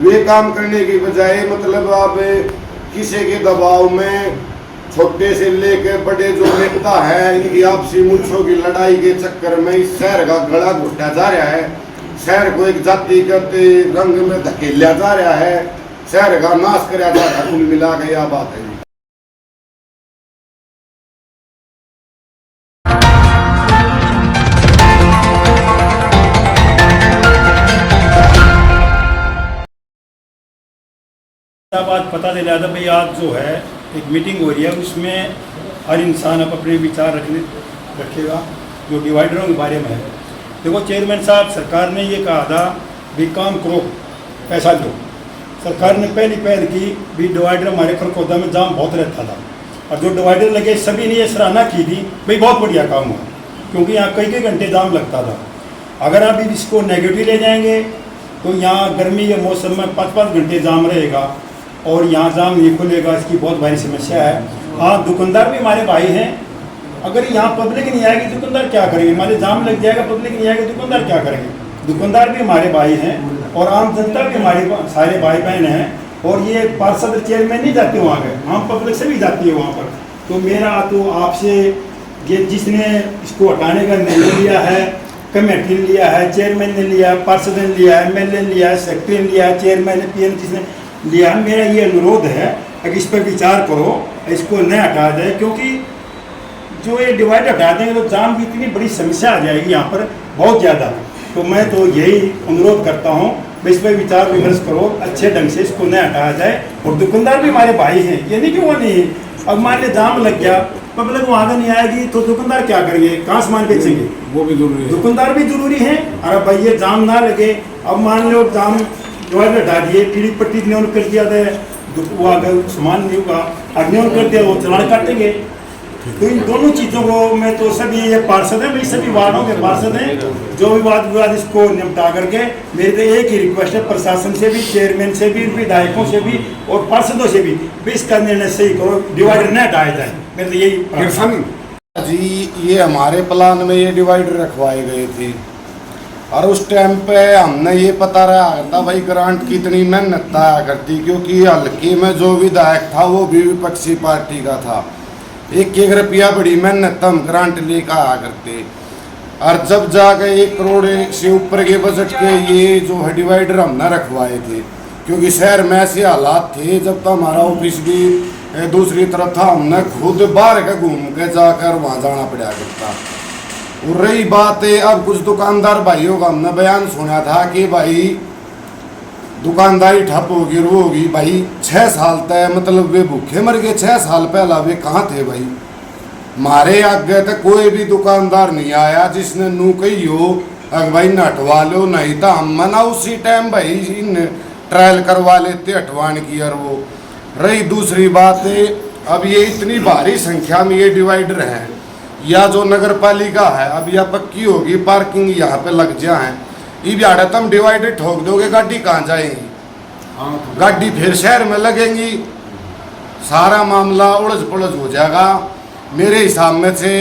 वे काम करने की बजाय मतलब आप किसी के दबाव में छोटे से लेकर बड़े जो नेता है इनकी आपसी मुच्छों की लड़ाई के चक्कर में इस शहर का गला घुटा जा रहा है। शहर को एक जातिगत रंग में धकेला जा रहा है, शहर का नाश कराया जा रहा है। कुल मिला के यह बात है। आज पता चला था भाई आज जो है एक मीटिंग हो रही है, उसमें हर इंसान अपने विचार रखेगा जो डिवाइडरों के बारे में है। देखो चेयरमैन साहब, सरकार ने ये कहा था भी काम करो पैसा दो। सरकार ने पहली पहल की भी डिवाइडर हमारे खरखोदा में जाम बहुत रहता था और जो डिवाइडर लगे सभी ने ये सराहना की थी भाई बहुत बढ़िया काम हुआ, क्योंकि यहाँ कई कई घंटे जाम लगता था। अगर आप इसको नेगेटिव ले जाएंगे तो यहाँ गर्मी के मौसम में 5-5 घंटे जाम रहेगा और यहाँ जाम नहीं खुलेगा, इसकी बहुत भारी समस्या है। हाँ, दुकानदार भी हमारे भाई हैं। अगर यहाँ पब्लिक नहीं आएगी दुकानदार क्या करेंगे? हमारे जाम लग जाएगा, पब्लिक नहीं आएगी दुकानदार क्या करेंगे? दुकानदार भी हमारे भाई हैं और आम जनता भी हमारे सारे भाई बहन हैं। और ये पार्षद चेयरमैन नहीं जाते वहाँ पे, आम पब्लिक से भी जाती है वहाँ पर। तो मेरा तो आपसे ये जिसने इसको हटाने का निर्णय लिया है, कमेटी ने लिया है, चेयरमैन ने लिया, पार्षद ने लिया, MLA ने लिया, सेक्रेटरी ने लिया, चेयरमैन ने, PM जिसने लिया, मेरा ये अनुरोध है कि इस पर विचार करो, इसको न हटा जाए। क्योंकि जो ये डिवाइड हटा देंगे तो जाम की इतनी बड़ी समस्या आ जाएगी यहाँ पर बहुत ज़्यादा। तो मैं तो यही अनुरोध करता हूँ इस पर विचार विमर्श करो, अच्छे ढंग से इसको न हटाया जाए। और दुकानदार भी हमारे भाई हैं, ये नहीं कि वो नहीं है। अब मान लिया जाम लग गया, पब्लिक वहाँ आगे नहीं आएगी तो दुकानदार क्या करेंगे? कहाँ सामान बेचेंगे? वो भी जरूरी है, दुकानदार भी जरूरी है। अरे भाई ये जाम ना लगे, अब मान लो जाम डिवाइडर हटा दिए, पीली पट्टी ने कर दिया था, वो अगर सामान नहीं होगा अग्नि कर दिया, वो चलान काटेंगे। तो इन दोनों चीज़ों को मैं तो सभी ये पार्षद हैं, भाई सभी वार्डों के पार्षद हैं, जो भी वाद विवाद इसको निपटा करके मेरे तो एक ही रिक्वेस्ट है प्रशासन से भी, चेयरमैन से भी, विधायकों से भी और पार्षदों से भी इसका निर्णय सही करो, डिवाइडर न हटाया जाए। मेरे तो यही जी, ये हमारे प्लान में ये डिवाइडर रखवाए गए थे और उस टाइम पे हमने ये पता रहा था भाई ग्रांट की इतनी मेहनत आया करती, क्योंकि हल्के में जो विधायक था वो भी विपक्षी पार्टी का था। 1-1 रुपया बड़ी मेहनत हम ग्रांट लेकर आया करते। और जब जाकर 1 करोड़ से ऊपर के बजट के ये जो है डिवाइडर हमने रखवाए थे, क्योंकि शहर में ऐसे हालात थे जब तो हमारा ऑफिस भी दूसरी तरफ था, हमने खुद बाहर का घूम के जाकर वहाँ जाना पड़ा करता। और रही बात है अब कुछ दुकानदार भाइयों का हमने बयान सुना था कि भाई दुकानदारी ठप होगी, रो होगी। भाई 6 साल तक मतलब वे भूखे मर गए। 6 साल पहला वे कहाँ थे भाई? मारे आगे तक कोई भी दुकानदार नहीं आया जिसने नू कही हो अगर भाई न हटवा लो, नहीं तो हम मना उसी टाइम भाई इन ट्रायल करवा लेते हटवाने की। और वो रही दूसरी बात है, अब ये इतनी भारी संख्या में ये डिवाइडर है या जो नगर पालिका है, अब यह पक्की होगी, पार्किंग यहाँ पे लग जाए, ये भी आड़ा तुम डिवाइडर ठोक दोगे, गाड़ी कहाँ जाएगी? गाड़ी फिर शहर में लगेंगी, सारा मामला उलझ पुलझ हो जाएगा। मेरे हिसाब में से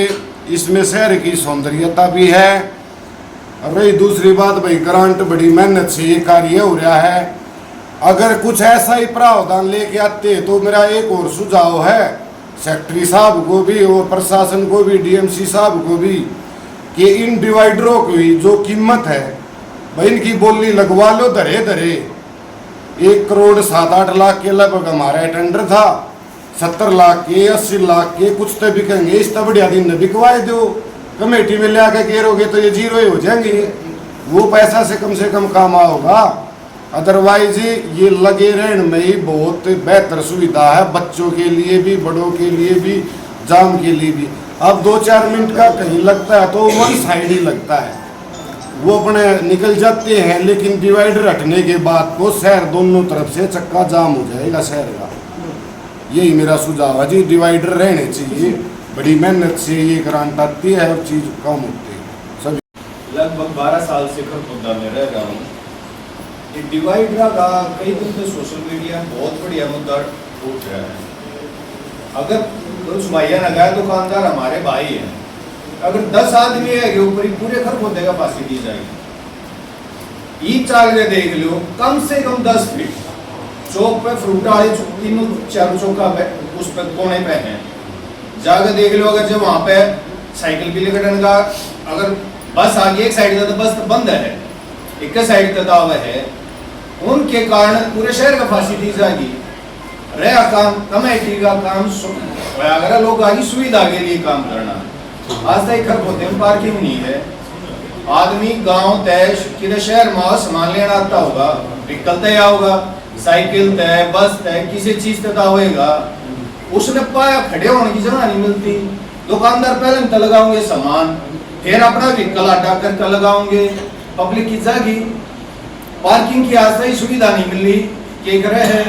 इसमें शहर की सौंदर्यता भी है। और रही दूसरी बात भाई ग्रांट बड़ी मेहनत से ये कार्य हो रहा है। अगर कुछ ऐसा ही प्रावधान लेके आते तो मेरा एक और सुझाव है सेक्रेटरी साहब को भी और प्रशासन को भी, DMC साहब को भी, कि इन डिवाइडरों की जो कीमत है भाई इनकी बोली लगवा लो धरे धरे। 1 करोड़ 7-8 लाख के लगभग हमारा टेंडर था, 70 लाख के, 80 लाख के कुछ तो बिकेंगे। इस तो बढ़िया दिन बिकवाए दो, कमेटी में ले आके गिरोगे तो ये जीरो ही हो जाएंगे। वो पैसा से कम काम होगा। अदरवाइज ये लगे रहने में ही बहुत बेहतर सुविधा है, बच्चों के लिए भी, बड़ों के लिए भी, जाम के लिए भी। अब 2-4 मिनट का कहीं लगता है तो 1 साइड ही लगता है, वो अपने निकल जाते हैं। लेकिन डिवाइडर हटने के बाद तो शहर दोनों तरफ से चक्का जाम हो जाएगा शहर का। यही मेरा सुझाव है जी, डिवाइडर रहने चाहिए। बड़ी मेहनत से ये ग्रांट आती है और चीज़ कम होती है। सभी लगभग 12 साल से खरखोदा में रह रहा हूँ। ये डिवाइडर का कई दिन से सोशल मीडिया बहुत बढ़िया मुद्दा उठ रहा है। अगर कुछ मुहैया न गया दुकानदार हमारे भाई हैं, अगर 10 आदमी है ऊपर ही पूरे खरखोदे का फांसी दी जाएगी। ई चाल के देख लो कम से कम 10 फीट चौक पे फ्रूट वाले तीनों चारों चौका पे उस पे कोने पे है, जाकर देख लो। अगर जब वहां पे साइकिल पीले कटन का अगर बस आगे एक साइड तो बस बंद है, एक साइड तक दावा है, उनके कारण पूरे शहर का फांसी दी जाएगी। रहा काम कमेटी का काम अगर लोग आगे सुविधा के लिए काम करना, आज तक खरबोते में पार्किंग नहीं है। आदमी गांव तय किधर शहर में सामान लेना आता होगा, व्हीकल तय होगा, साइकिल तय बस तय किसी चीज तय होएगा, उसने पाया खड़े होने की जगह नहीं मिलती। दुकानदार पहले तो लगाओगे सामान, फिर अपना व्हीकल हटा कर लगाओगे, पब्लिक की जगह पार्किंग की आज तक सुविधा नहीं मिली। क्या करे है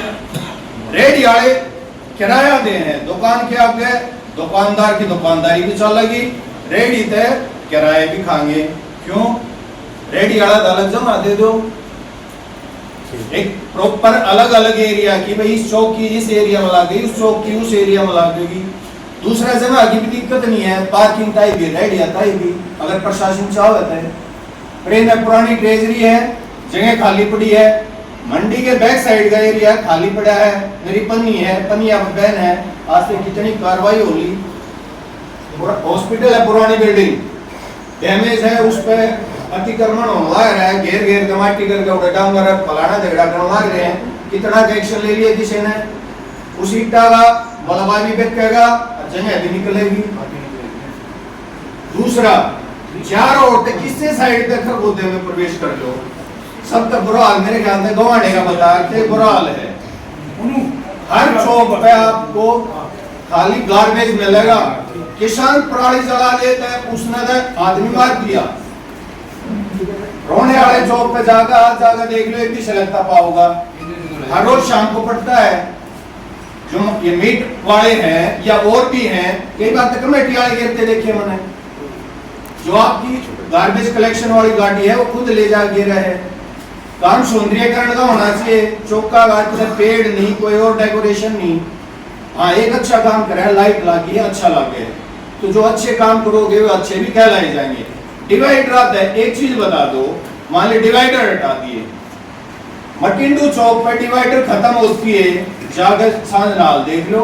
रेडी वाले किराया दे हैं, दुकान के आगे दुकानदार की दुकानदारी भी चलेगी, रेडी तय किराए भी खाएंगे। क्यों? रेडी वाला अलग जमा दे दो, एक प्रॉपर अलग अलग एरिया की, भाई इस चौक की इस एरिया में लगेगी, उस चौक की उस एरिया में लगेगी। दूसरा जगह की भी दिक्कत नहीं है, पार्किंग टाइप भी रेडी आता है भी, अगर प्रशासन चाहता है। ट्रेन में पुरानी ट्रेजरी है, जगह खाली पड़ी है, मंडी के बैक साइड का एरिया खाली पड़ा है, मेरी पन्नी है, पन्नी आप बैन है, आज से कितनी कार्रवाई होगी। हॉस्पिटल है, पुरानी बिल्डिंग डैमेज है, उस पे अतिक्रमण होने लग रहा है, घेर घेर के माटी करके उड़ा डांगर फलाना झगड़ा करने लग रहे हैं। कितना एक्शन ले लिया किसी ने, उस ईटा का बलवा भी बेचेगा, जगह भी निकलेगी। दूसरा चारों औरतें किससे साइड पे खरगोदे में प्रवेश कर लो, सब तक बुरा हाल मेरे ख्याल से गवाने का बता के बुरा हाल है। हर चौक पे आपको खाली गार्बेज मिलेगा। किसान पराली जला लेता है, उसने तो आदमी मार दिया। रोने वाले चौक पे जाकर देख लो, एक भी सलगता पाओगा। हर रोज शाम को पड़ता है, जो ये मीट वाले हैं या और भी हैं, कई बार तो कमेटी वाले गिरते देखे मैंने, जो आपकी गार्बेज कलेक्शन वाली गाड़ी है वो खुद ले जा गिर रहे हैं। काम सौंदर्यीकरण का होना चाहिए, चौका घाट में पेड़ नहीं, कोई और डेकोरेशन नहीं। हाँ, एक अच्छा काम करे, लाइट लगी है, अच्छा लगे, तो जो अच्छे काम करोगे वो अच्छे भी कहलाए जाएंगे। डिवाइडर आता है, एक चीज बता दो, मान ली डिवाइडर हटा दिए, मटिंडू चौक पर डिवाइडर खत्म होती है, जाकर सांझ नाल देख लो,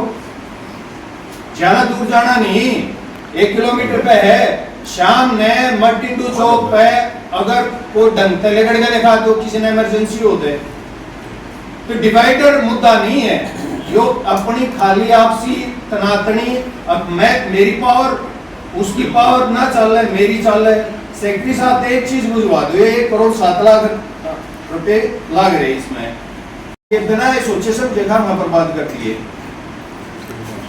ज्यादा दूर जाना नहीं, 1 किलोमीटर पे है। शाम ने मटिंडू चौक पे अगर कोई ढंग से लेकर के देखा तो किसी ने इमरजेंसी होते, तो डिवाइडर मुद्दा नहीं है, जो अपनी खाली आपसी तनातनी, अब मैं मेरी पावर उसकी पावर ना चल रहा है, मेरी चल रहा है। सेक्रेटरी साहब एक चीज बुझवा दो, 1 करोड़ 7 लाख रुपए लग रहे इसमें, ये बिना सोचे सब जगह में बर्बाद करती है।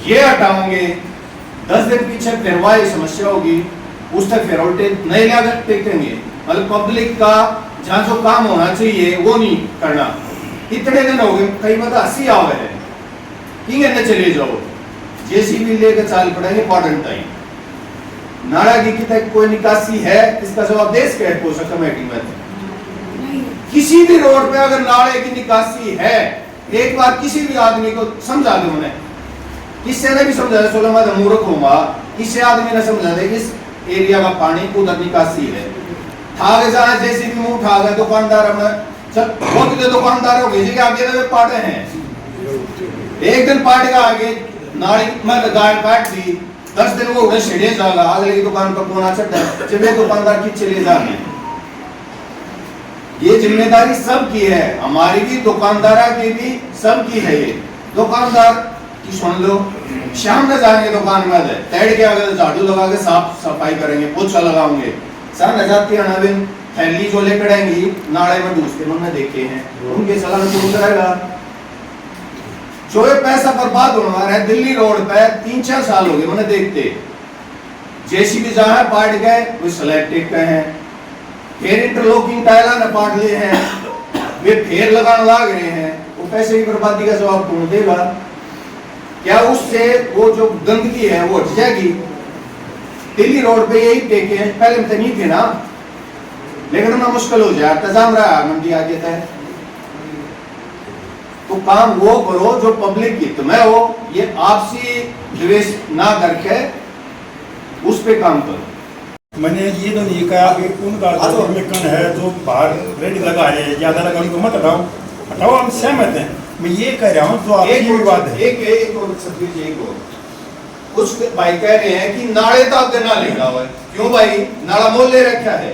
ये हटाओगे 10 दिन पीछे फिर वही समस्या होगी, उस तक फिर उल्टे नए लागत टेकेंगे। मतलब पब्लिक का जहाँ जो काम होना चाहिए वो नहीं करना। इतने दिन हो गए, कई बार 80 आवे है, इंगे चले जाओ, जेसीबी लेकर चाल पड़ेंगे पॉडन टाइम। नाला की तक कोई निकासी है, इसका जवाब देश के हेड पोस्ट कमेटी में। किसी भी रोड पे अगर नाले की निकासी है, एक बार किसी भी आदमी को समझा दो, उन्हें किससे ने भी समझा दे, सोलह मैं मूर्ख होगा, इससे आदमी ने समझा दे इस एरिया का पानी उधर निकासी है। ठागे जाना जैसे भी मुंह ठागा दुकानदार में चल बहुत से दुकानदार हो गए जी आगे तो पाटे हैं, एक दिन पाटे का आगे नाली में गाय काट दी, 10 दिन वो उधर छिड़े जाएगा, अगले की दुकान पर कोना चढ़ा चढ़े दुकानदार की चले जाने। ये जिम्मेदारी सबकी है, हमारी भी, दुकानदार की भी, सबकी है। ये दुकानदार की सुन लो, शाम में जाएंगे दुकान में तैड़ के अगर झाड़ू लगा के साफ सफाई करेंगे, पोछा लगाओगे, सर नजाती अनाविन थैली जो लेकर आएंगी नाले में डूबते मैंने देखे हैं, उनके सलाह शुरू करेगा। जो ये पैसा बर्बाद होने वाला है दिल्ली रोड पे 3-4 साल हो गए मैंने देखते, जेसीबी जहाँ पाट गए वो स्लैब टेक गए हैं, फिर इंटरलॉकिंग टाइला ने पाट लिए हैं, वे फिर लगाने लग रहे हैं। वो पैसे की बर्बादी का जवाब कौन देगा? क्या उससे वो जो गंदगी है वो हट जाएगी? दिल्ली रोड पे यही टेके हैं, पहले तो नहीं थे ना, लेकिन ना मुश्किल हो जाए, इंतजाम रहा मंडी आगे तय। तो काम वो करो जो पब्लिक हित में हो, ये आपसी द्वेष ना करके उस पे काम करो। मैंने ये तो नहीं कहा कि उनका जो मिकन है जो बाहर रेडी लगा है ज़्यादा लगा उनको मत हटाओ, हटाओ, हम सहमत हैं। मैं ये कह रहा हूँ जो आपकी बात है। एक और सतबीर जी, एक और कुछ भाई कह रहे हैं कि नाले तो आपके ना लेना हुआ है। क्यों भाई, नाला मोल ले रखा है,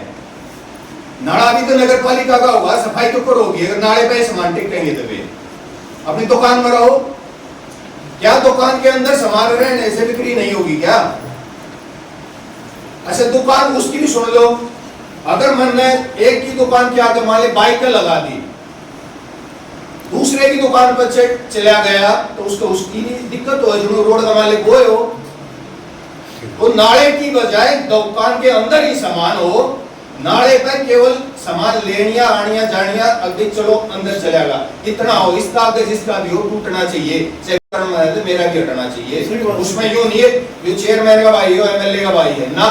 नाला भी तो नगर पालिका का होगा, सफाई तो करोगी। अगर नाले पे सामान टिकेंगे तो वे अपनी दुकान में रहो। क्या दुकान के अंदर सामान रहने से बिक्री नहीं होगी क्या? अच्छा, दुकान उसकी भी सुन लो। अगर मैंने एक की दुकान के आगे मान ली बाइक लगा दी, दूसरे की दुकान पर चला गया तो उसको उसकी दिक्कत हो, जो रोड का मालिक वो हो। तो नाले की बजाय दुकान के अंदर ही सामान हो, नाले पर केवल सामान लेनिया आनिया जानिया, अभी चलो अंदर चलेगा, इतना हो। इसका आगे जिसका भी हो टूटना चाहिए, तो मेरा भी हटना चाहिए। उसमें यूं नहीं है जो चेयरमैन का भाई हो, एमएलए का भाई है ना,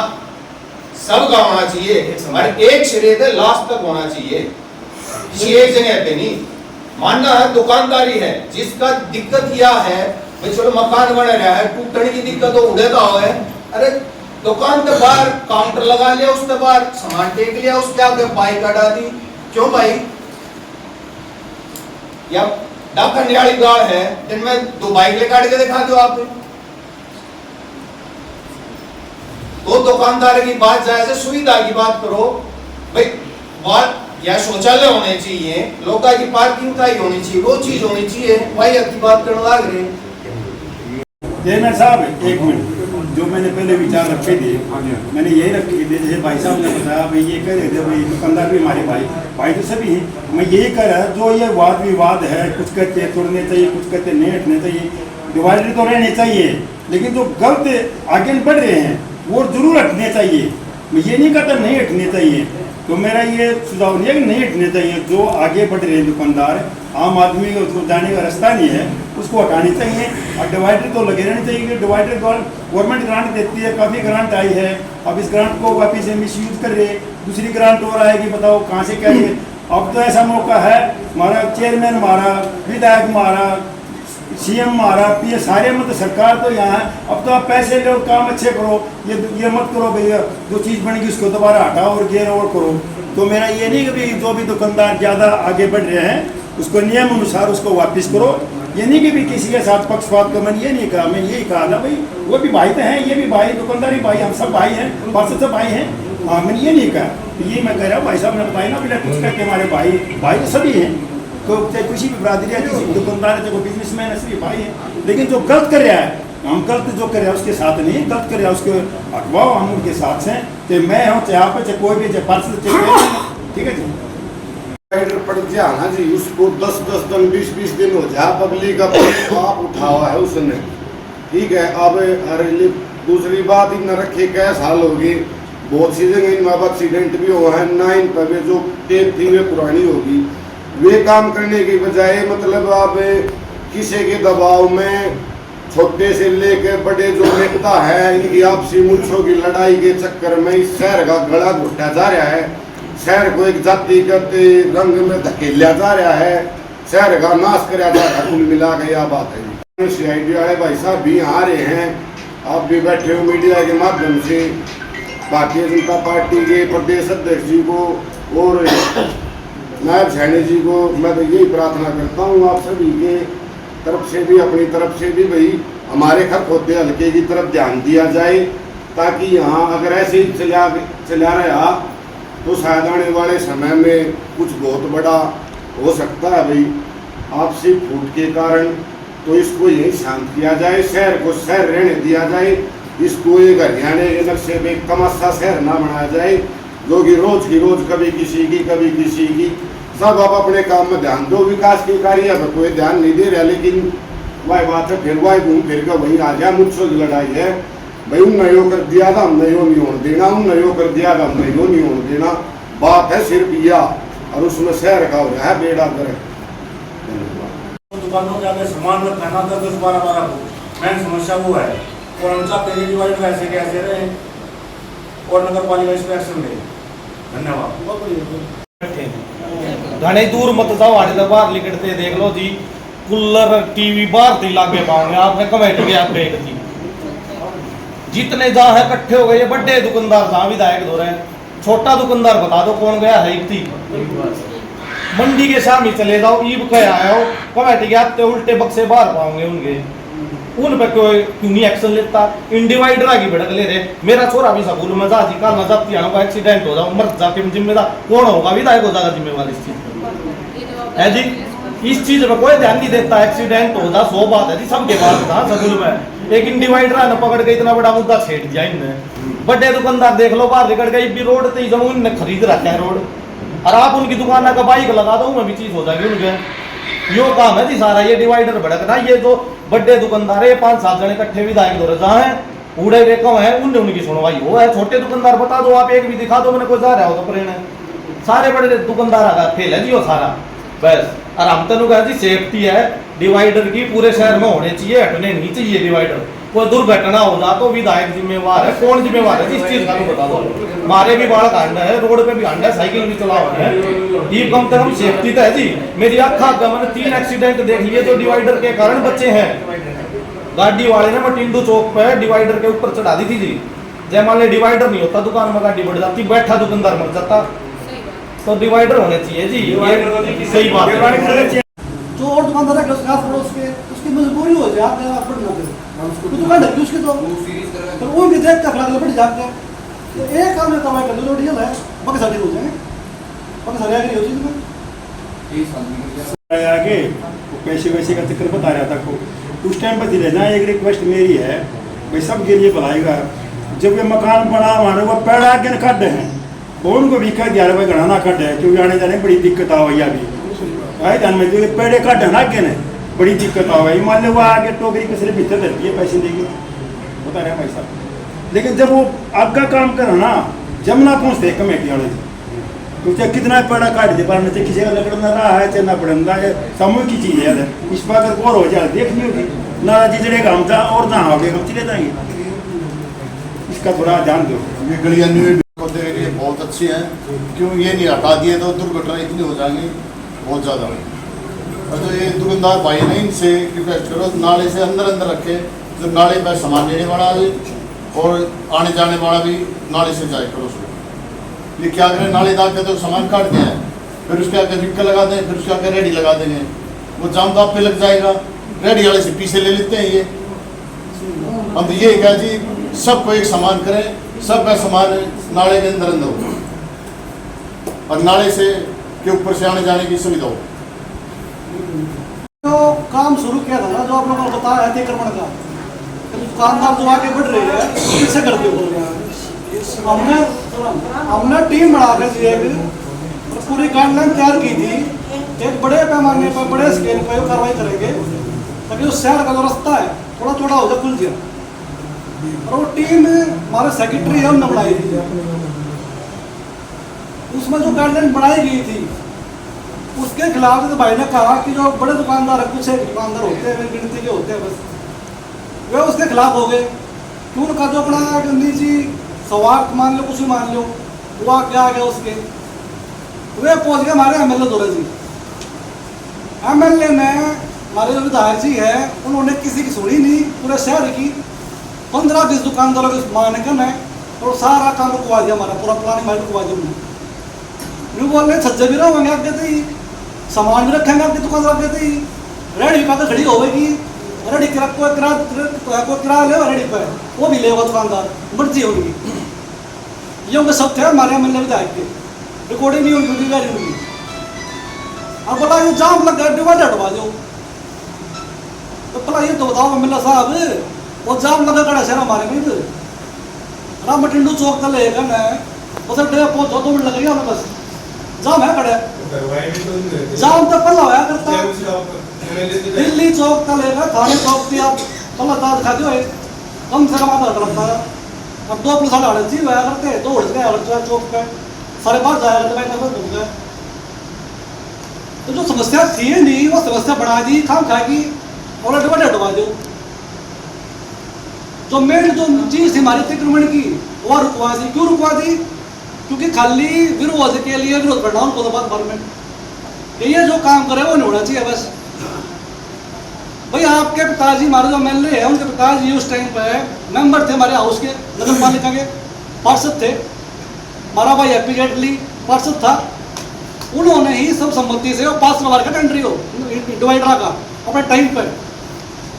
सबका होना चाहिए और एक सिरे से लास्ट तक होना चाहिए, किसी एक जगह पे नहीं। मानना है दुकानदारी है, जिसका दिक्कत यह है भाई चलो मकान बन रहा है, टूटने की दिक्कत हो उड़ेगा हो है। अरे दुकान के बाहर काउंटर लगा लिया, उसके बाहर सामान टेक लिया, उसके आगे बाइक हटा दी। क्यों भाई? या डाका निराली गाड़ है, दिन में 2 बाइक ले काट के दिखा दो आप। तो दुकानदार की बात जाए से सुविधा की बात करो भाई। बात या शौचालय होने चाहिए, लोगों की पार्किंग का ही होनी चाहिए, वो चीज होनी चाहिए। भाई की बात करने लग रहे चेयरमैन साहब एक मिनट, जो मैंने पहले विचार रखे थे मैंने यही रखे थे। जैसे भाई साहब ने बताया भाई ये कह रहे थे भाई दुकानदार भी हमारे भाई तो सभी हैं। मैं यही कह रहा जो ये वाद विवाद है, कुछ कहते तोड़ने चाहिए, कुछ कहते नहीं हटने चाहिए, डिवाइडर तो रहने चाहिए, लेकिन जो गलत आगे बढ़ रहे हैं वो जरूर हटने चाहिए। मैं ये नहीं कहता नहीं हटने चाहिए, तो मेरा ये सुझाव नहीं है कि नहीं हटने चाहिए। जो आगे बढ़ रहे हैं दुकानदार, आम आदमी को जाने का रास्ता नहीं है, उसको हटानी चाहिए। और डिवाइडर तो लगे रहने चाहिए कि डिवाइडर गवर्नमेंट ग्रांट देती है, काफ़ी ग्रांट आई है, अब इस ग्रांट को वापिस से मिस यूज कर रहे, दूसरी ग्रांट और आएगी, बताओ कहाँ से क्या है। अब तो ऐसा मौका है, हमारा चेयरमैन हमारा, विधायक हमारा, सीएम हमारा, ये सारे मतलब सरकार तो यहाँ है। अब तो आप पैसे लो, काम अच्छे करो, ये मत करो भैया जो चीज़ बनेगी उसको दोबारा हटाओ और गेर और करो। तो मेरा ये नहीं कि भाई जो भी दुकानदार ज़्यादा आगे बढ़ रहे हैं उसको नियम अनुसार उसको वापस करो। ये नहीं कि भी किसी के साथ पक्षपात का, मैंने ये नहीं कहा, मैं यही कहा था भाई वो भी भाई तो हैं, ये भी भाई, दुकानदारी भाई, हम सब भाई हैं, परसों सब भाई हैं। हाँ, मैंने ये नहीं कहा, तो ये मैं कह रहा हूँ भाई साहब ने बताया ना बेटा, कुछ करके हमारे भाई तो सभी हैं, तो चाहे किसी भी बरादरी है, किसी भी दुकानदार है, चाहे बिजनेसमैन है, सभी भाई हैं। लेकिन जो गलत कर रहा है, हम गलत जो कर रहा है उसके साथ नहीं, गलत कर रहा है उसके हटवाओ, हम उनके साथ हैं। तो मैं हूँ चाहे आप चाहे कोई भी, चाहे पार्सल, ठीक है जी। पड़ गया ना जी, उसको 10-10 दिन 20-20 दिन हो जाए, पब्लिक का आप उठावा है उसने, ठीक है। अब अरे दूसरी बात इन रखे क्या साल हो गए, बहुत सी जगह इन एक्सीडेंट भी हुआ है ना, इन पर जो टेप थी वे पुरानी होगी, वे काम करने की बजाय मतलब आप किसी के दबाव में छोटे से लेकर बड़े जो नेता है इनकी आपसी मुल्कों की लड़ाई के चक्कर में इस शहर का गला घुटा जा रहा है, शहर को एक जातिगत रंग में धकेलिया जा रहा है, शहर का नाश कराया जा रहा है। कुल मिला के यह बात है। CID वाले भाई साहब भी आ रहे हैं, आप भी बैठे हो मीडिया के माध्यम से, भारतीय जनता पार्टी के प्रदेश अध्यक्ष जी को और नायब सैनी जी को मैं तो यही प्रार्थना करता हूँ आप सभी के तरफ से भी, अपनी तरफ से भी, भाई हमारे खरखोते हल्के की तरफ ध्यान दिया जाए, ताकि यहाँ अगर ऐसे ही चला रहा तो शायद आने वाले समय में कुछ बहुत बड़ा हो सकता है भाई, आपसी फूट के कारण। तो इसको यही शांत किया जाए, शहर को शहर रहने दिया जाए, इसको एक हरियाणा के नक्शे में तमाशा शहर ना बनाया जाए, जो कि रोज की रोज कभी किसी की कभी किसी की। सब आप अपने काम में ध्यान दो, विकास के कार्य पर कोई ध्यान नहीं दे रहा, लेकिन वही बात है, फिर वही घूम फिर कर वही आ जाए। मुझसे की लड़ाई है भाई, उन यो कर दिया था हमने यो नहीं होने देना, उन यो कर दिया था हमने यो नहीं होने देना, बात है सिर्फ यह, और उसमें शहर का हो रहा है बेड़ा गर्क। दुकानों के आगे सामान रखना ना 10-12 को मेन समस्या वो है, और हम चाहते हैं डिवाइडर ऐसे कैसे रहे और नगर पालिका इस पर एक्शन ले। धन्यवाद। घने दूर मत जाओ, आने तो बाहर निकलते देख लो जी, कूलर टीवी बाहर से लागे पाओगे आपने कमेटी के आप बैठ जी जितने जहाँ है इकट्ठे हो गए, ये बड़े दुकानदार जहाँ विधायक दो रहे हैं, छोटा दुकानदार बता दो कौन गया है? इतनी मंडी के सामने चले जाओ, ईब कह आया हो कमेटी के आते उल्टे बक्से बाहर पाओगे उनके, उन पे क्यों नहीं एक्शन लेता? इन डिवाइडर की भड़क ले रहे। मेरा छोरा भी स्कूल में जा जी कल जाती है, एक्सीडेंट हो जाओ मर जाके जिम्मेदार कौन होगा? विधायक हो जाएगा जिम्मेवार इस चीज है जी। इस चीज पर कोई ध्यान नहीं देता। एक्सीडेंट हो जा 100 बात है जी, सबके पास था स्कूल में, लेकिन डिवाइडर ने पकड़ के इतना बड़ा मुद्दा छेड़ दिया इनने। बड़े दुकानदार देख लो बाहर निकल गई भी रोड ते जमीन ने खरीद रखा है रोड, और आप उनकी दुकान का बाइक लगा दो उनमें भी चीज हो जाएगी उनके। यो काम है जी सारा, ये डिवाइडर भड़कना। ये जो बड़े दुकानदार है 5-7 जने इकट्ठे विधायक दो जहाँ है उड़े वे कम है, उनने उनकी सुनवाई हो है। छोटे दुकानदार बता दो आप, एक भी दिखा दो मैंने कोई जा रहा हो तो प्रेरण है। सारे बड़े दुकानदार का खेल है जी वो सारा बस। और हम तो कहा जी सेफ्टी है डिवाइडर की, पूरे शहर में होने चाहिए, हटने नहीं चाहिए डिवाइडर। कोई दुर्घटना हो जा तो विधायक जिम्मेवार है, कौन जिम्मेवार है इस चीज का तो बता दो। मारे भी बाढ़ कांड है, रोड पे भी कांड है, साइकिल भी चला हुआ है, ये कम से कम सेफ्टी तो है जी। मेरी आँखा मैंने 3 एक्सीडेंट देख लिए जो डिवाइडर के कारण बच्चे हैं। गाड़ी वाले ने मटिंडू चौक पे डिवाइडर के ऊपर चढ़ा दी थी जी। जय मान ली डिवाइडर नहीं होता दुकान में गाड़ी बढ़ जाती, बैठा दुकानदार मर जाता। तो डिवाइडर होने चाहिए जी, ये सही बात है। जो और दुकानदार है उसके आस पड़ोस के उसकी मजबूरी हो जाए, आप आप बढ़ जाते तो दुकान ढकी उसकी तो वो भी देख कर फिर बढ़ जाते हैं। तो एक काम में कमाई कर लो डीएल है, बाकी सारे हो जाएंगे, बाकी सारे आगे हो चीज में आगे वो पैसे वैसे का चक्कर बता रहा था को उस टाइम पर दिले ना। एक रिक्वेस्ट मेरी है भाई सबके लिए बुलाएगा, जब ये मकान बना हमारे वो पेड़ आगे खड्डे हैं वो उनको भी कह दिया भाई घना खड्डे है, क्योंकि आने जाने बड़ी दिक्कत आ हुई अभी भाई ध्यान में, जो पेड़े खड्डे ना आगे ने बड़ी दिक्कत आ हुई। मान लो वो आगे टोकरी के सिर्फ भीतर रहती है, पैसे देगी बता रहे भाई साहब। लेकिन जब वो आगे काम करो ना, जब ना पहुँचते कमेटी वाले तो चाहे कितना पेड़ा काट दे पर किसी का लकड़ना रहा है चाहे ना पड़ना है, समूह की चीज़ है। इस पर अगर गौर हो जाए देखनी होगी ना जिजड़ेगा हम जा और ना हो हम चले जाएंगे। इसका थोड़ा ध्यान दो। ये गलियाँ न्यू पौधे के लिए बहुत अच्छी है, क्यों ये नहीं हटा दिए तो दुर्घटना इतनी हो जाएंगी बहुत ज़्यादा। और जो ये दुकानदार भाई ने इनसे रिक्वेस्ट करो नाले से अंदर रखे, जो नाले पर सामान लेने वाला है और आने जाने वाला भी नाले से जाए करो। ये क्या करें, नाले दाग के तो सामान काट दिया है, फिर उसके आगे विक्कल लगा दें, फिर उसके आगे रेडी लगा देंगे, वो जाम तो आप पे लग जाएगा। रेडी वाले से पीछे ले लेते हैं ये। हम तो ये क्या जी सबको एक समान करें, सबका सामान नाले के अंदर हो और नाले से के ऊपर से आने जाने की सुविधा हो। जो काम शुरू किया था ना, जो आप लोगों को बताया है अतिक्रमण का, दुकानदार जो आगे बढ़ रही है किससे करते हो? हमने टीम बना कर पूरी गाइडलाइन तैयार की थी, एक बड़े पैमाने पर बड़े स्केल पर कार्रवाई करेंगे ताकि उस शहर का जो रास्ता है थोड़ा छोटा हो जाए, खुल जाए। और वो टीम हमारे सेक्रेटरी है उन्होंने बनाई थी, उसमें जो गाइडलाइन बनाई गई थी उसके खिलाफ तो भाई ने कहा कि जो बड़े दुकानदार है, कुछ एक दुकानदार होते हैं गिनती के होते हैं बस, वे उसके खिलाफ हो गए। क्यों उनका जो अपना निजी स्वार्थ मान लो, कुछ भी मान लो, वो आगे आ गया उसके, वे पहुंच गए हमारे एमएलए दौरे जी। एमएलए ने हमारे जो विधायक जी है उन्होंने किसी की सुनी नहीं, पूरे शहर की 15-20 दुकानदारों के मानकन है और सारा काम रुकवा दिया, हमारा पूरा प्लान हमारे रुकवा दिया उन्होंने। यूँ बोल रहे छज्जे भी रहोगे आप कहते ही, सामान भी रखेंगे आपकी दुकान आप कहते ही, रेडी पा खड़ी होगी, रेडी कोई किराया ले रेडी पर वो भी लेगा दुकानदार, मर्जी होगी। ये उनके सब थे हमारे एमएलए विधायक के, रिकॉर्डिंग नहीं उनकी गाड़ी उनकी। अब बोला ये जाम लग गया डिवाइडर हटवा दो, तो बोला ये तो बताओ एमएलए साहब वो जाम लगा खड़ा शहर हमारे में इधर राम मटिंडू चौक तक लेगा ना, उधर डेरा पहुंचो 2 मिनट लगेगा हमें, बस जाम है खड़े, जाम तो पल्ला होया करता दिल्ली चौक तक लेगा थाने चौक की आप पल्ला तार दिखा दो कम से कम आधा घंटा लगता है। अब 2 + 8 जी होया करते 2 उठ गए चौक पे, सारे बाहर जाया करते मैं गए। तो जो समस्या थी नहीं वो समस्या बढ़ा दी खाम खाएगी और डिवाइडर हटवा दो। जो मेन जो चीज थी हमारी अतिक्रमण की वो रुकवा दी। क्यों रुकवा दी? क्योंकि खाली विरोध के लिए विरोध करना उनको तो बात भर में, ये जो काम करे वो नहीं होना चाहिए बस। भाई आपके पिताजी हमारे जो एमएलए है उनके पिताजी उस टाइम पे मेंबर थे हमारे हाउस के, नगर पालिका के पार्षद थे, हमारा भाई हैप्पी जेटली पार्षद था, उन्होंने ही सब सम्मति से वो पास करवा रखा टेंडर हो डिवाइडर का अपने टाइम पर।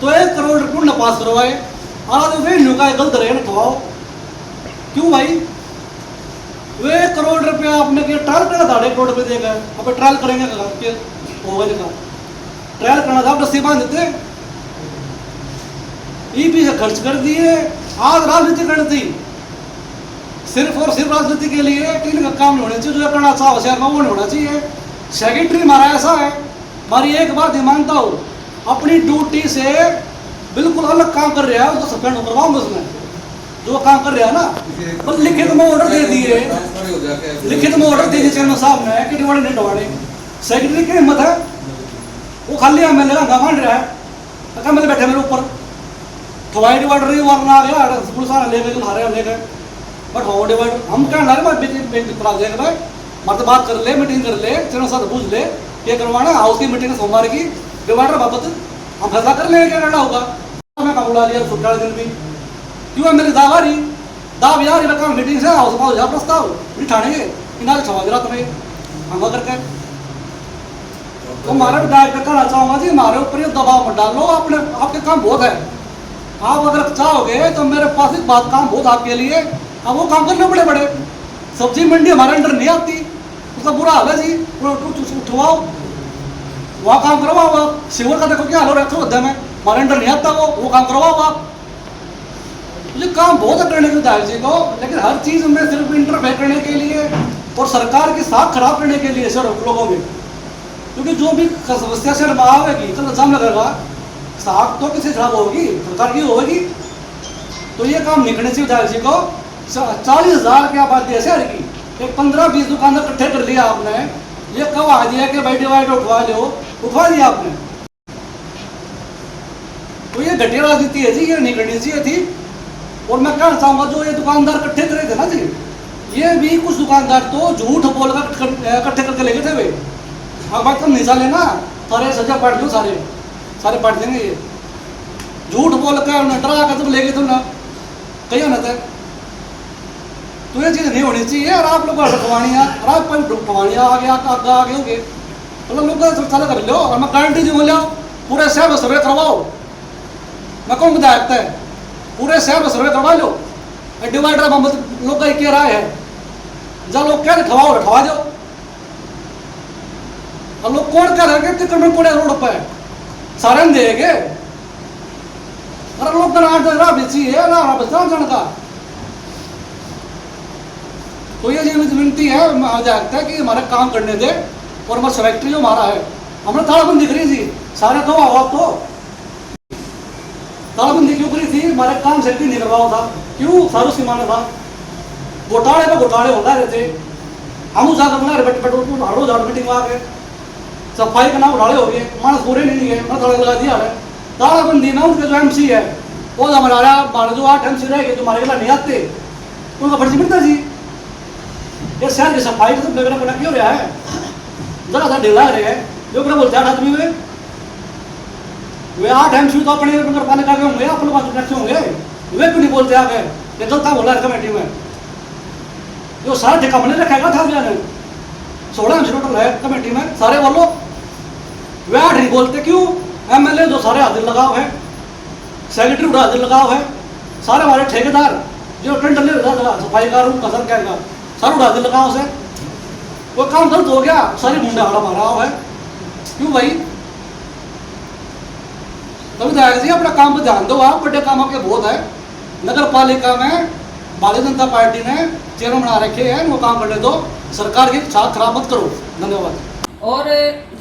तो 1 करोड़ रुपये ने पास करवाए, आज वेन्यू का गलत रहे ठवाओ। क्यों भाई? वे 1 करोड़ रुपया आपने के ट्रायल करना था, 1 करोड़ रुपये देगा अब ट्रायल करेंगे होगा जगह ट्रायल करना था, रस्सी बांध देते, ईपी से खर्च कर दिए। आज राजनीति करनी थी, सिर्फ और सिर्फ राजनीति के लिए कि इनका काम नहीं होना चाहिए, जो करना चाहो शहर में वो नहीं होना चाहिए। सेक्रेटरी हमारा ऐसा है, हमारी एक बात ही मानता हूँ, अपनी ड्यूटी से बिल्कुल अलग काम कर रहा है, उसको सस्पेंड करवाऊंगा उसमें जो काम कर रहा है ना। बस लिखित में ऑर्डर दे दिए, लिखित में ऑर्डर दे दिए चेयरमैन साहब ने कि डिवाइडर नहीं डवाड़े। सेक्रेटरी की हिम्मत है, वो खाली एमएलए का मान रहा है, एमएलए बैठे मेरे ऊपर ठवाई डिवाइडर नहीं वरना आ गया पुलिस वाला ले गए, हारे ले गए, बट हो डिवाइडर हम क्या लगे भाई करा देंगे भाई, मतलब बात कर ले, मीटिंग कर ले, चेयरमैन साहब पूछ ले क्या करवाना, हाउस की मीटिंग सोमवार की डिवाइडर बाबत हम फैसला कर लेंगे क्या करना होगा। मैं काम बुला लिया छुट्टा दिन भी, क्यों है मेरी दावारी दाव यार ये काम मीटिंग से हाउस पाओ जा प्रस्ताव बिठाने इनाल छवा दिला तुम्हें हम करके। तो हमारा विधायक कहना चाहूँगा जी, हमारे ऊपर ये दबाव मत डालो, अपने आपके काम बहुत है, आप अगर चाहोगे तो मेरे पास एक बात काम बहुत आपके लिए, अब वो काम करने बड़े बड़े। सब्जी मंडी हमारे अंडर नहीं आती, उसका बुरा हाल है जी, उठवाओ वहाँ काम करवाओ आप। सिविल का देखो क्या हाल हो रहा है में, हमारे अंडर नहीं आता वो काम करवाओ आप। ये काम बहुत है करने के विधायक जी को, लेकिन हर चीज़ में सिर्फ इंटरफेयर करने के लिए और सरकार की साख खराब करने के लिए सर लोगों में, क्योंकि जो भी समस्या से आवेगी तो इल्जाम लगेगा साख तो किसी खराब होगी, सरकार की होगी। तो ये काम नहीं करने से विधायक जी को 40,000 की आबादी है शहर की, एक 15-20 दुकानदार इकट्ठे कर लिया आपने, ये कब आ दिया कि भाई डिवाइडर उठवा लो, उठवा दिया आपने। तो ये घटिया राजनीति है जी, ये नहीं करनी चाहिए थी। और मैं कहना चाहूँगा जो ये दुकानदार इकट्ठे करे थे ना जी, ये भी कुछ दुकानदार तो झूठ बोलकर इकट्ठे करके ले गए थे वे। हाँ भाई तुम नहीं चाले ना, सारे सजा पाट लो, सारे पाट देंगे ये, झूठ बोल कर उन्हें डरा कर तुम ले गए तुम ना कहीं ना थे। तो ये चीज़ नहीं होनी चाहिए। और आप लोग रखवानियाँ आगे होगे मतलब लोग चालू कर लो, और मैं गारंटी दी बोल पूरे शहर में सर्वे करवाओ। मैं कौन विधायक है, पूरे शहर में सर्वे करवा लो, डिवाइडर लोग का क्या राय है, जहाँ लोग क्या ठवा दो। और लोग कौन कह रहे हैं कि कोड़े रोड पर सारे देंगे, अरे लोग राह बेची है राह बचना जान का। तो ये विनती है विधायक है कि हमारा काम करने दे, और हमारा सेक्रेटरी जो हमारा है, हमें तालाबंदी करी थी सारे तो आप तो तालाबंदी क्यों करी थी, हमारे काम सेक्रेटरी नहीं करवाओ था, क्यों सारू सी माना था, घोटाले पे घोटाले होता रहते, हम उस हर रोज मीटिंग आ गए, सफाई का नाम घोटाले हो गए, मानस पूरे नहीं गए, मैं थोड़ा लगा दिया है। तालाबंदी में उनके जो MC है वो हमारे जो 8 MC रहेंगे जो हमारे खिलाफ नहीं आते उनका फर्जी मिलता जी। ये शहर की सफाई तो बेगना बना क्यों रहा है, जरा सा ढीला रहे हैं जो बोलते 8 आदमी में वे 8 MC तो अपने नगर पालिका के होंगे, अपने पास कनेक्शन होंगे, वे क्यों नहीं बोलते आगे ये गलत बोला है कमेटी में। जो सारा ठेका मैंने रखेगा था 16 MC टोटल है कमेटी में, सारे बोलो वे 8 नहीं बोलते क्यों। MLA जो सारे हाजिर लगाव है, सेक्रेटरी उड़ा हाजिर लगाव है, सारे हमारे ठेकेदार जो टेंडर ले रहा था सफाई का रूम कसर क्या सारे उड़ा हाजिर लगाव से वो काम गलत हो गया, सारी मुंडा हड़ा मारा हुआ है क्यों भाई। तो विधायक जी अपना काम पर ध्यान दो, आप बड़े काम आपके बहुत है। नगर पालिका में भारतीय जनता पार्टी ने चेयरमैन बना रखे हैं, वो काम करने दो, सरकार की साथ खराब मत करो। धन्यवाद। और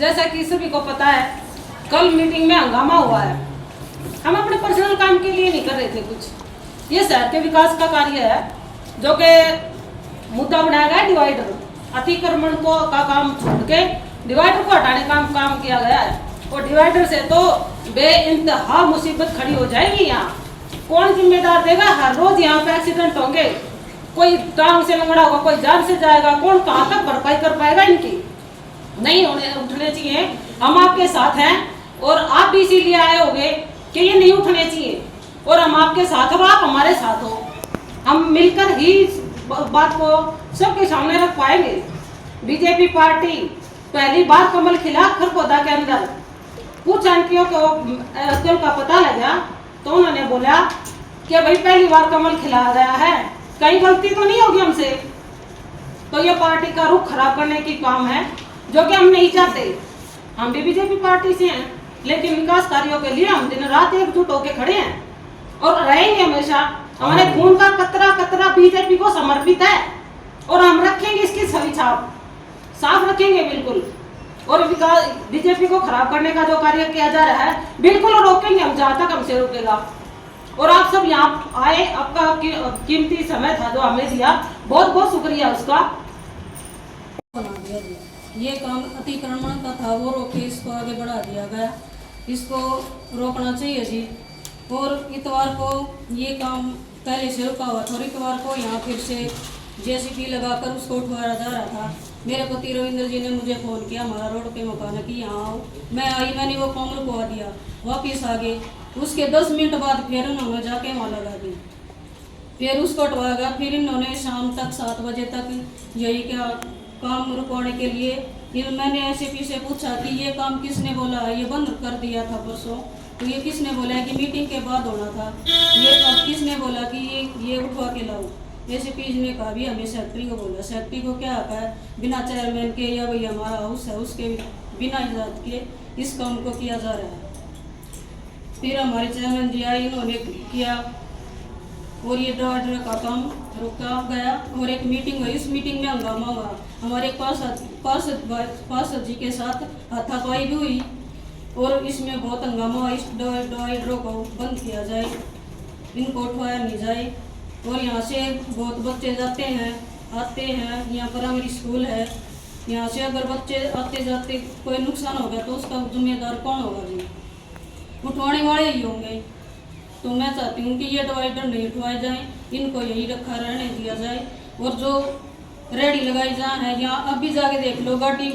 जैसा कि सभी को पता है कल मीटिंग में हंगामा हुआ है, हम अपने पर्सनल काम के लिए नहीं कर रहे थे कुछ, ये शहर के विकास का कार्य है जो कि मुद्दा बनाया गया डिवाइडर अतिक्रमण को का काम छोड़ के डिवाइडर को हटाने का काम किया गया है। और डिवाइडर से तो बेइंतहा मुसीबत खड़ी हो जाएगी। यहाँ कौन जिम्मेदार देगा, हर रोज यहाँ पे एक्सीडेंट होंगे, कोई टांग से लंगड़ा होगा, कोई जान से जाएगा, कौन कहाँ तक भरपाई कर पाएगा इनकी। नहीं उठने चाहिए, हम आपके साथ हैं और आप भी इसीलिए आए होंगे कि ये नहीं उठने चाहिए। और हम आपके साथ हो, आप हमारे साथ हो। हम मिलकर ही इस बात को सबके सामने रख पाएंगे। बीजेपी पार्टी पहली बार कमल खिला खरगोदा के अंदर। कुछ आंटियों को अब्दुल का पता लगा तो उन्होंने बोला कि भाई पहली बार कमल खिला गया है, कहीं गलती तो नहीं होगी हमसे। तो ये पार्टी का रुख खराब करने की काम है, जो कि हम नहीं चाहते। हम भी बीजेपी पार्टी से हैं, लेकिन विकास कार्यों के लिए हम दिन रात एकजुट होकर खड़े हैं और रहेंगे हमेशा। हमारे खून का कतरा कतरा बीजेपी को समर्पित है और हम रखेंगे इसकी छवि छाप साफ रखेंगे बिल्कुल। और विकास बीजेपी को खराब करने का जो कार्य किया जा रहा है बिल्कुल रोकेंगे हम, जहाँ तक हमसे रुकेगा। और आप सब यहाँ आए, आपका कीमती समय था जो हमें दिया, बहुत बहुत शुक्रिया उसका। बना दिया जी, ये काम अतिक्रमण का था वो रोके, इसको आगे बढ़ा दिया गया, इसको रोकना चाहिए जी। और इतवार को ये काम पहले से रुका हुआ था और इतवार को यहाँ फिर से जेसीबी लगाकर उसको उठवाया जा रहा था। मेरे पति रविंद्र जी ने मुझे फ़ोन किया, हमारा रोड पे मकान है कि यहाँ आओ। मैं आई, मैंने वो काम रुकवा दिया, वापिस आ गए। उसके 10 मिनट बाद फिर उन्होंने जाके वहाँ लगा दी, फिर उसको उठवाया गया। फिर इन्होंने शाम तक 7 बजे तक यही क्या काम रुकवाने के लिए मैंने एसपी से पूछा कि ये काम किसने बोला है, ये बंद कर दिया था परसों, तो ये किसने बोला है कि मीटिंग के बाद होना था, ये अब किसने बोला कि ये उठवा के लाओ। एसपी ने कहा भी हमें सेक्रेटरी को बोला। सेक्रेटरी को क्या आता है, बिना चेयरमैन के या भाई हमारा हाउस है उसके बिना इजाजत के इस काम को किया जा रहा है। फिर हमारे चेयरमैन जी आए, इन्होंने किया और ये ऑर्डर का काम रुका गया और एक मीटिंग हुई। इस मीटिंग में हंगामा हुआ, हमारे पार्षद जी के साथ हाथापाई भी हुई और इसमें बहुत हंगामा हुआ। इस डिवाइडरों को बंद किया जाए, इनको उठवाया नहीं जाए। और यहाँ से बहुत बच्चे जाते हैं आते हैं, यहाँ प्राइमरी स्कूल है, यहाँ से अगर बच्चे आते जाते कोई नुकसान हो गया तो उसका जिम्मेदार कौन होगा जी, उठवाने वाले ही होंगे। तो मैं चाहती हूँ कि ये डिवाइडर नहीं उठवाए जाएं, इनको यही रखा रहने दिया जाए। और जो रेडी लगाई जा है यहाँ अभी जाके देख लो, गाड़ी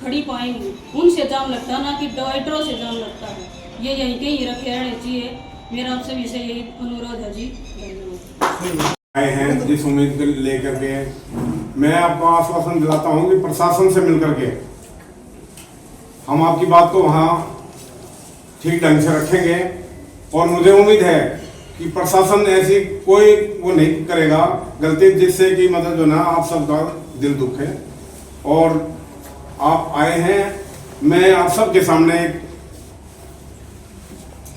खड़ी पाएंगे, उनसे जाम लगता है ना कि डिवाइडरों से जाम लगता है। ये यहीं के ही रखे रहने चाहिए। मेरा आपसे भी से यही अनुरोध है जी। धन्यवाद। आए हैं जिस उम्मीद को लेकर के, मैं आपको आश्वासन दिलाता हूं कि प्रशासन से मिलकर के हम आपकी बात को वहां ठीक ढंग से रखेंगे। और मुझे उम्मीद है कि प्रशासन ऐसी कोई वो नहीं करेगा गलती जिससे कि मतलब जो ना आप सबका दिल दुख है। और आप आए हैं, मैं आप सबके सामने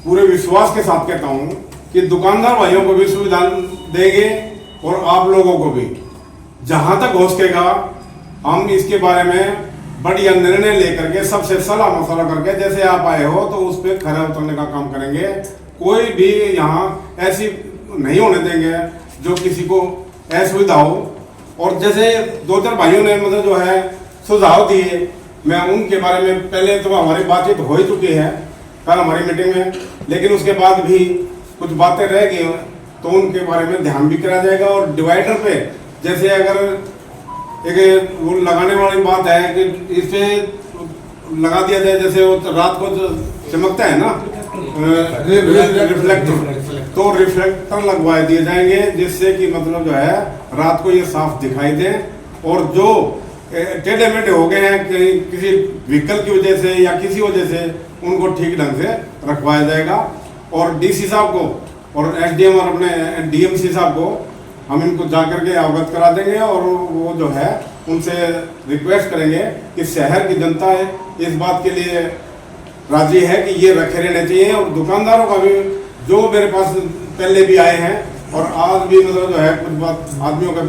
पूरे विश्वास के साथ कहता हूं कि दुकानदार भाइयों को भी सुविधा देंगे और आप लोगों को भी जहां तक हो सकेगा हम इसके बारे में बढ़िया निर्णय लेकर के सबसे सलाह मशवरा करके, जैसे आप आए हो तो उस पर खरा उतरने का काम करेंगे। कोई भी यहाँ ऐसी नहीं होने देंगे जो किसी को असुविधा हो। और जैसे 2-4 भाइयों ने मतलब जो है सुझाव दिए, मैं उनके बारे में पहले तो हमारी बातचीत हो ही चुकी है कल हमारी मीटिंग में, लेकिन उसके बाद भी कुछ बातें रह गई तो उनके बारे में ध्यान भी करा जाएगा। और डिवाइडर पे जैसे अगर एक वो लगाने वाली बात है कि इस पे लगा दिया जाए, जैसे वो रात को जो चमकता है ना रिफ्लेक्टर, तो रिफ्लेक्टर लगवा दिए जाएंगे जिससे कि मतलब जो है रात को ये साफ दिखाई दे। और जो टेढ़े मेढ़े हो गए हैं किसी व्हीकल की वजह से या किसी वजह से, उनको ठीक ढंग से रखवाया जाएगा। और डीसी साहब को और एसडीएम और अपने डीएमसी साहब को हम इनको जाकर के अवगत करा देंगे और वो जो है उनसे रिक्वेस्ट करेंगे कि शहर की जनता इस बात के लिए राजी है कि ये रखे रहने चाहिए। और दुकानदारों का भी जो मेरे पास पहले भी आए हैं और आज भी मतलब जो है कुछ बात आदमियों का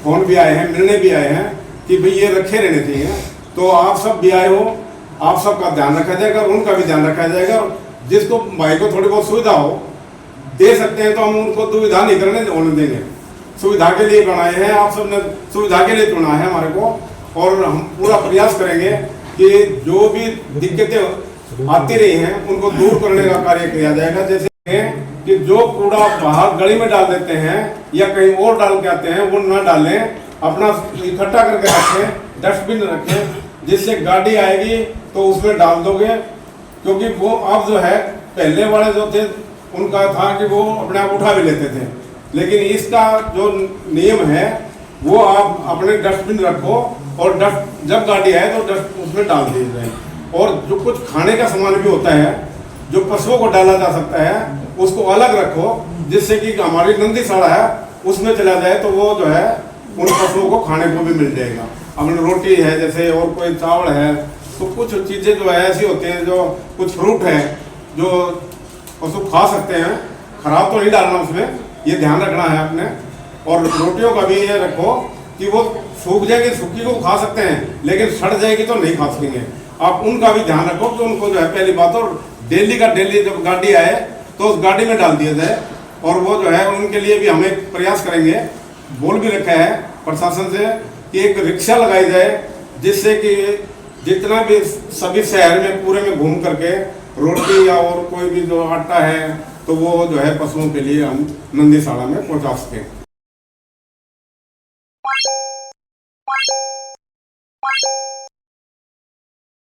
फोन भी आए हैं, मिलने भी आए हैं कि भाई ये रखे रहने चाहिए। तो आप सब भी आए हो, आप सबका ध्यान रखा जाएगा और उनका भी ध्यान रखा जाएगा। जिसको भाई को थोड़ी बहुत सुविधा हो दे सकते हैं तो हम उनको दुविधा नहीं करने होने देंगे। सुविधा के लिए बनाए हैं, आप सब ने सुविधा के लिए चुना है हमारे को। और हम पूरा प्रयास करेंगे कि जो भी दिक्कतें आती रही हैं उनको दूर करने का कार्य किया जाएगा। जैसे कि जो कूड़ा बाहर गली में डाल देते हैं या कहीं और डाल के आते हैं वो न डालें, अपना इकट्ठा करके रखें, डस्टबिन रखें, जिससे गाड़ी आएगी तो उसमें डाल दोगे। क्योंकि वो अब जो है पहले वाले जो थे उनका था कि वो अपने आप उठा भी लेते थे, लेकिन इसका जो नियम है वो आप अपने डस्टबिन रखो और डस्ट जब गाड़ी आए तो डस्ट उसमें डाल दिए जाए। और जो कुछ खाने का सामान भी होता है जो पशुओं को डाला जा सकता है उसको अलग रखो, जिससे कि हमारी नंदीशाला है उसमें चला जाए तो वो जो है उन पशुओं को खाने को भी मिल जाएगा। अपनी रोटी है जैसे और कोई चावल है, तो कुछ चीज़ें जो है ऐसी होती हैं, जो कुछ फ्रूट है जो पशु खा सकते हैं, खराब तो नहीं डालना उसमें, ये ध्यान रखना है आपने। और रोटियों का भी ये रखो कि वो सूख जाएगी, सूखी को खा सकते हैं लेकिन सड़ जाएगी तो नहीं खा सकेंगे। आप उनका भी ध्यान रखो कि उनको जो है पहली बात और डेली का डेली जब गाड़ी आए तो उस गाड़ी में डाल दिया जाए। और वो जो है उनके लिए भी हम एक प्रयास करेंगे, बोल भी रखा है प्रशासन से कि एक रिक्शा लगाई जाए, जिससे कि जितना भी सभी शहर में पूरे में घूम करके रोटी या और कोई भी जो आटा है तो वो जो है पशुओं के लिए हम नंदीशाला में पहुंचा सकें।